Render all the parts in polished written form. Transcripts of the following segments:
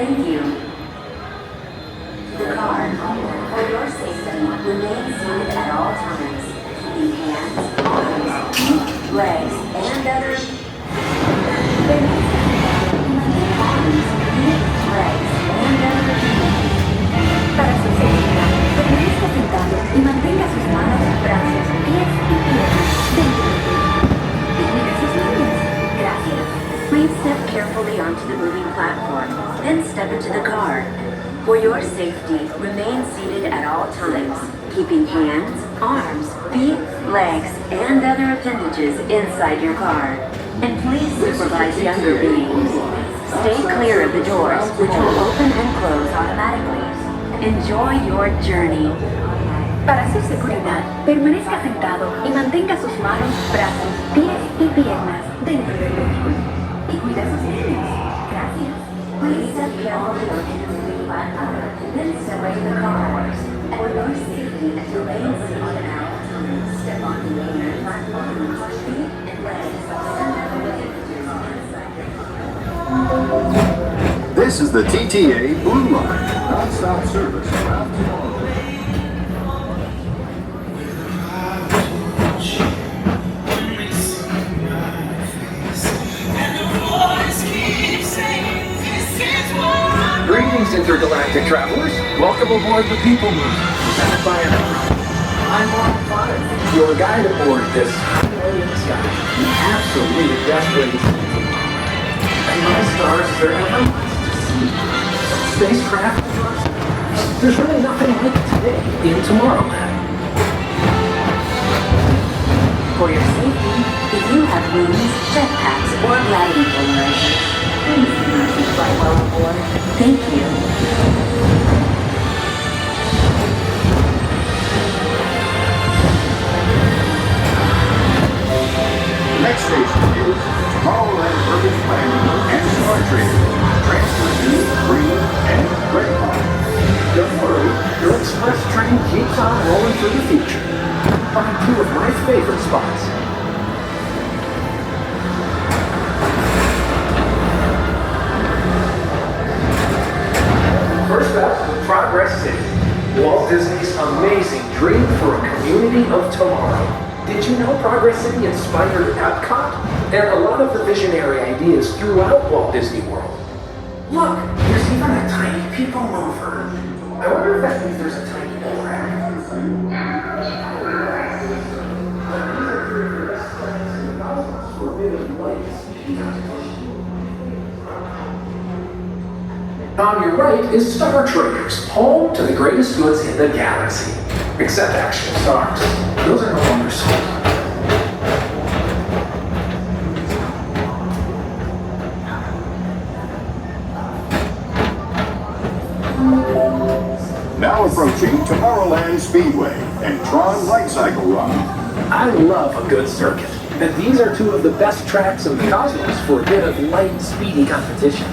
Thank you. The car, for your safety, remains seated at all times, keeping hands, arms, feet, legs, and other... Para su seguridad, permanezca sentado y mantenga sus manos, brazos, pies y piernas dentro de ti. Y cuide sus niños. Gracias. Please step carefully onto the moving platform, then step into the car. For your safety, remain seated at all times, keeping hands, arms, feet, legs, and other appendages inside your car. And please supervise younger beings. Stay clear of the doors, which will open and close automatically. Enjoy your journey. Para su seguridad, permanezca sentado y mantenga sus manos, brazos, pies y piernas dentro del vehículo. Y cuida a sus niños. Gracias. Please step carefully onto the moving platform, then step into the car. For your safety, remain seated at all times. Step on the main platform with your feet and legs. This is the TTA Blue Line, non-stop service around Tomorrowland. Greetings, intergalactic travelers. Welcome aboard the PeopleMover, presented by Enterprise. I'm Mark 5, your guide aboard this highway in the sky. The absolute death race. And my stars there ever was to see. Spacecraft. There's really nothing like today in Tomorrowland. For your safety, if you have wings, jetpacks, or gravity generators, please do not fly well aboard. Thank you. The next station is Tomorrowland Urban Planning and Smart Trade. Transfer to green and red line. Don't worry, your express train keeps on rolling through the future. Find two of my favorite spots. First up, Progress City. Walt Disney's amazing dream for a community of tomorrow. Did you know Progress City inspired Epcot? And a lot of the visionary ideas throughout Walt Disney World. Look, there's even a tiny PeopleMover. I wonder if that means there's a tiny rack. On your right is Star Traders, home to the greatest goods in the galaxy. Except actual stars. Those are no longer sold. Now approaching Tomorrowland Speedway and Tron Light Cycle Run. I love a good circuit, and these are two of the best tracks in the cosmos for a bit of light, speedy competition.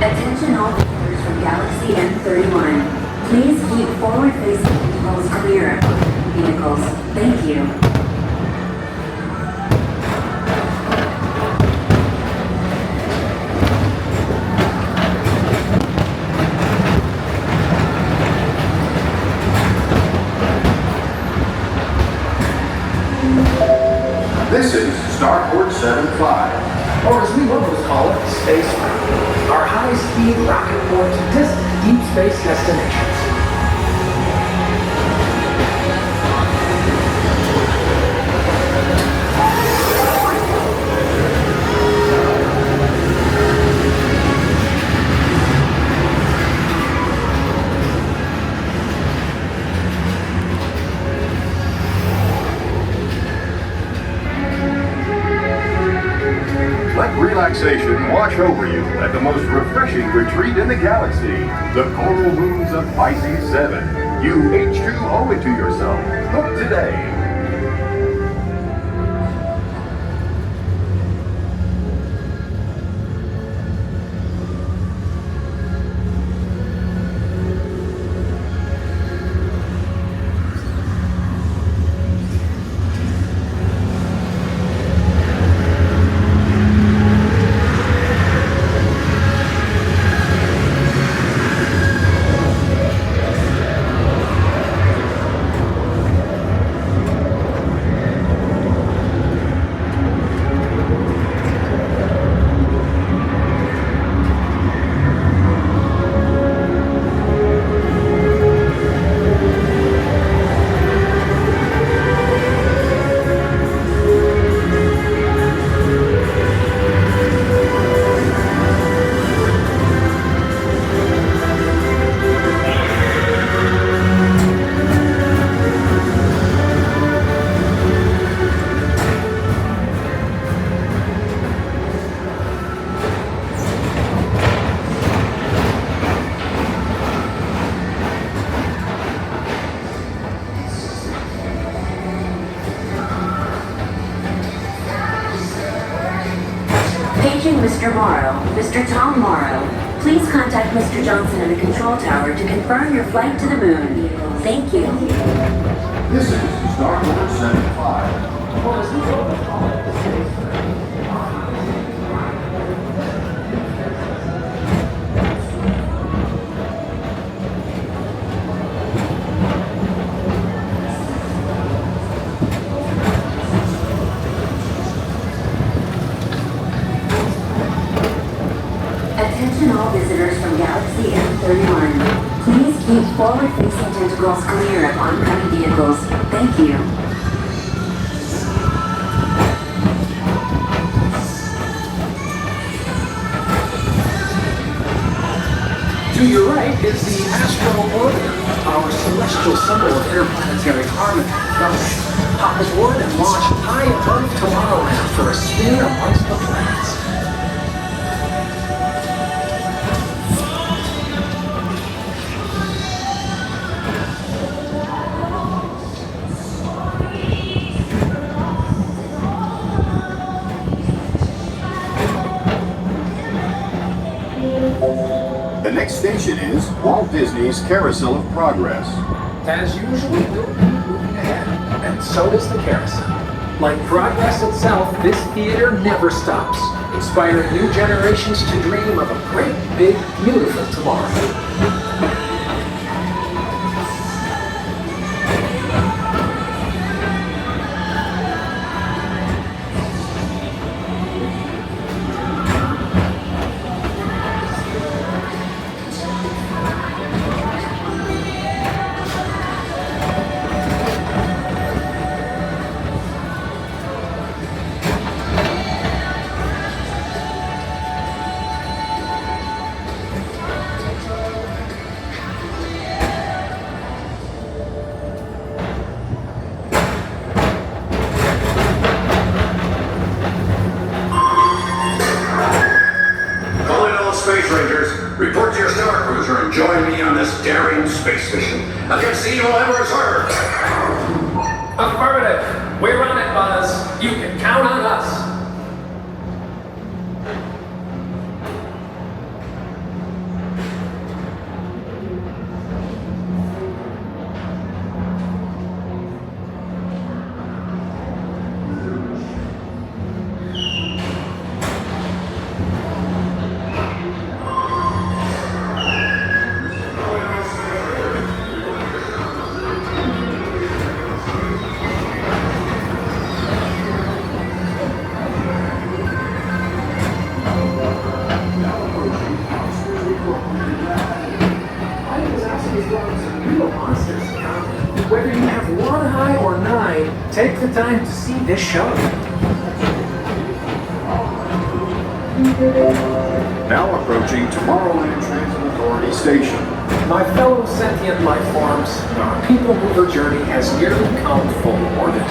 Attention all visitors from Galaxy M31. Please keep forward-facing vehicles clear of vehicles. Thank you. This is Starport 75. Or as we locals call it, Space Route, our high-speed rocket port to distant deep space destinations. Let relaxation wash over you at the most refreshing retreat in the galaxy, the coral moons of Pisces 7. You H2O it to yourself. Book today. Paging Mr. Morrow, Mr. Tom Morrow. Please contact Mr. Johnson in the control tower to confirm your flight to the moon. Thank you. This is Star Wars 75. Attention all visitors from Galaxy M31. Please keep forward-facing tentacles clear of oncoming vehicles. Thank you. To your right is the Astro Orbiter, our celestial symbol of interplanetary harmony. Pop aboard and launch high above Tomorrowland for a spin amongst the planets. The next station is Walt Disney's Carousel of Progress. As usual, we'll keep moving ahead, and so does the carousel. Like progress itself, this theater never stops, inspiring new generations to dream of a great, big, beautiful tomorrow. Space Rangers, report to your Star Cruiser and join me on this daring space mission against the evil Emperor's herd. Affirmative. We're on it, Buzz. You can count on us. Whether you have one eye or nine, take the time to see this show. Now approaching Tomorrowland Transit Authority Station. My fellow sentient life forms, our PeopleMover journey has nearly come full orbit.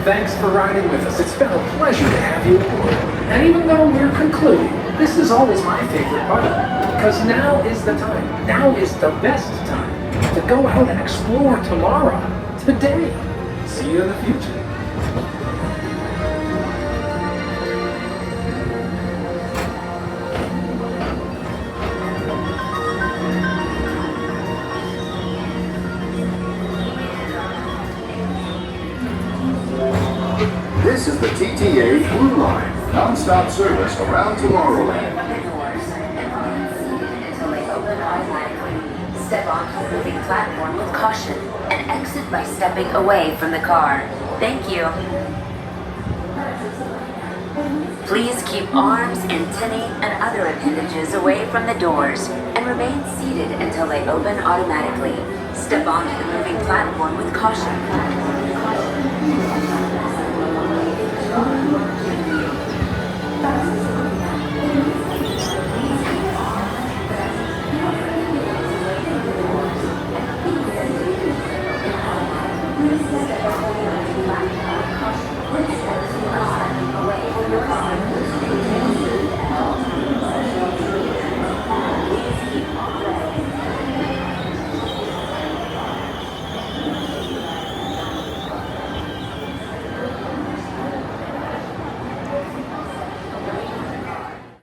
Thanks for riding with us. It's been a pleasure to have you aboard. And even though we're concluding, this is always my favorite part, because now is the time. Now is the best time to go out and explore tomorrow, today. See you in the future. This is the TTA Blue Line, non-stop service around Tomorrowland. Step onto the moving platform with caution and exit by stepping away from the car. Thank you. Please keep arms, antennae, and other appendages away from the doors and remain seated until they open automatically. Step onto the moving platform with caution. Please step away from the platform with caution.